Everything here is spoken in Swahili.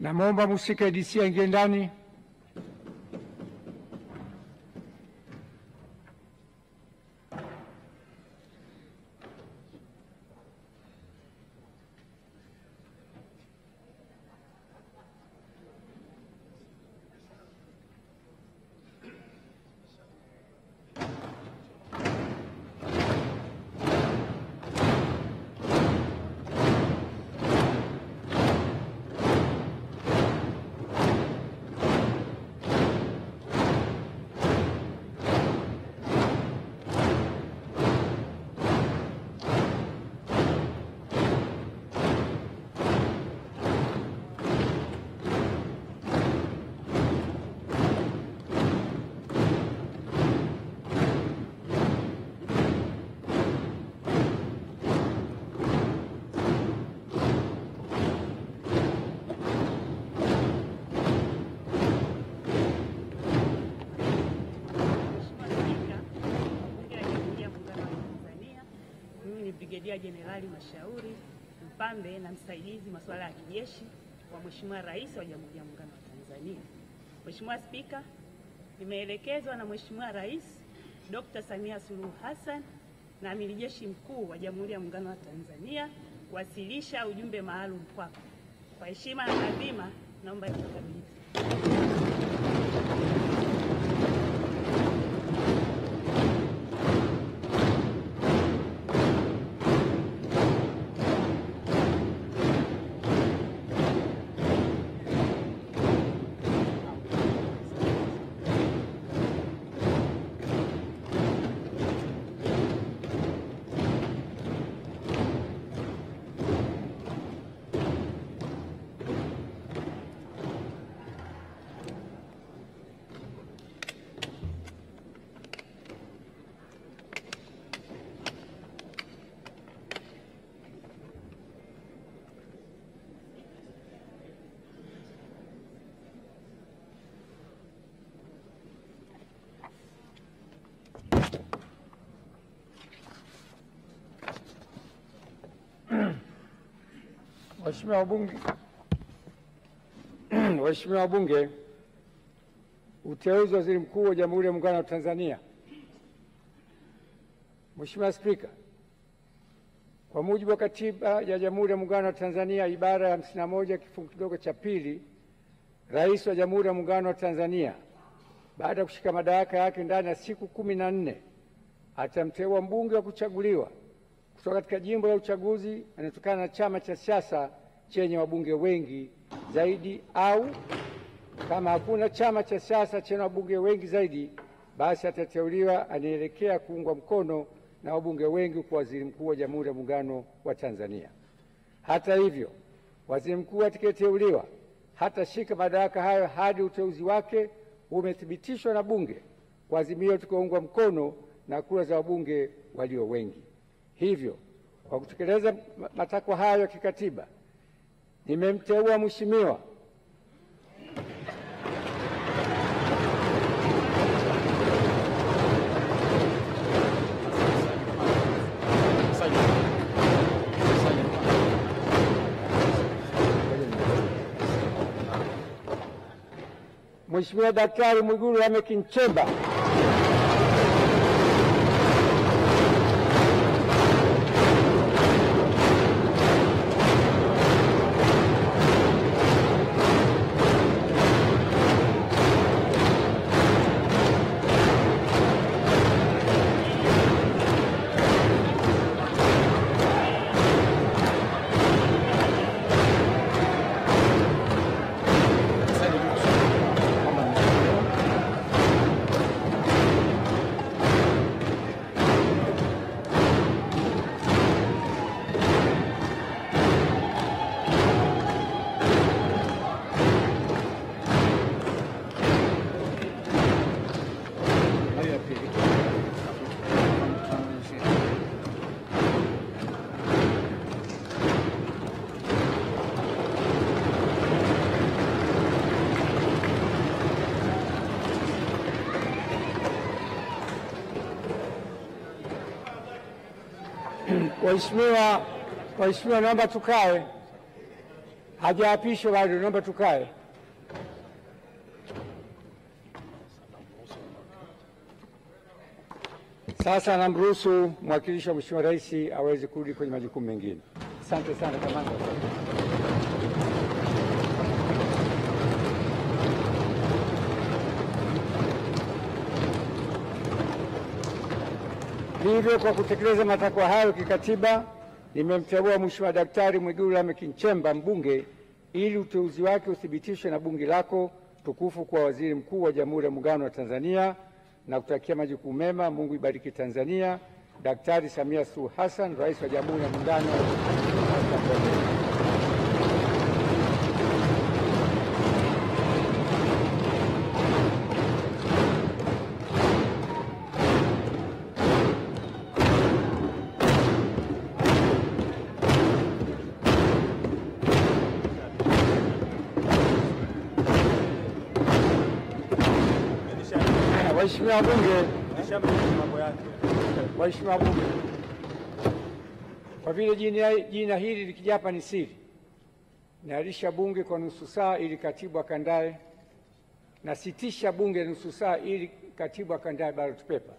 Namwomba mhusika DC aingie ndani. Brigedia Jenerali Mashauri Mpambe na msaidizi masuala ya kijeshi wa Mheshimiwa Rais wa Jamhuri ya Muungano wa Tanzania. Mheshimiwa Spika, nimeelekezwa na Mheshimiwa Rais Dr. Samia Suluhu Hassan na Amiri Jeshi Mkuu wa Jamhuri ya Muungano wa Tanzania kuwasilisha ujumbe maalum kwako. Kwa heshima na taadhima, naomba nikukabidhi. Waheshimiwa wabunge, uteuzi wa Waziri Mkuu wa Jamhuri ya Muungano wa Tanzania. Mheshimiwa Spika, kwa mujibu wa Katiba ya Jamhuri ya Muungano wa Tanzania ibara ya 51 kifungu kidogo cha pili, Rais wa Jamhuri ya Muungano wa Tanzania baada ya kushika madaraka yake ndani ya siku 14 atamteua mbunge wa kuchaguliwa kutoka katika jimbo la uchaguzi anatokana na chama cha siasa chenye wabunge wengi zaidi, au kama hakuna chama cha siasa chenye wabunge wengi zaidi, basi atateuliwa anaelekea kuungwa mkono na wabunge wengi kwa Waziri Mkuu wa Jamhuri ya Muungano wa Tanzania. Hata hivyo, Waziri Mkuu atakayeteuliwa hatashika madaraka hayo hadi uteuzi wake umethibitishwa na Bunge kwa azimio litakaoungwa mkono na kura za wabunge walio wengi. Hivyo, kwa kutekeleza matakwa hayo ya kikatiba, nimemteua Mheshimiwa Daktari Mwigulu Lameck Nchemba Waheshimiwa, naomba tukae. Hajaapishwa bado, naomba tukae. Sasa namruhusu mwakilishi wa Mheshimiwa Rais aweze kurudi kwenye majukumu mengine. Asante sana kamanda. Hivyo, kwa kutekeleza matakwa hayo kikatiba, nimemteua Mheshimiwa Daktari Mwigulu Lameck Nchemba mbunge ili uteuzi wake uthibitishwe na bunge lako tukufu kwa waziri mkuu wa Jamhuri ya Muungano wa Tanzania, na kutakia majukumu mema. Mungu ibariki Tanzania. Daktari Samia Suluhu Hassan, Rais wa Jamhuri ya Muungano wa Tanzania. Waheshimiwa wabunge, waheshimiwa wabunge, kwa vile jina hili likija hapa ni siri, naahirisha bunge kwa nusu saa ili katibu akandae, nasitisha bunge nusu saa ili katibu akandae ballot paper.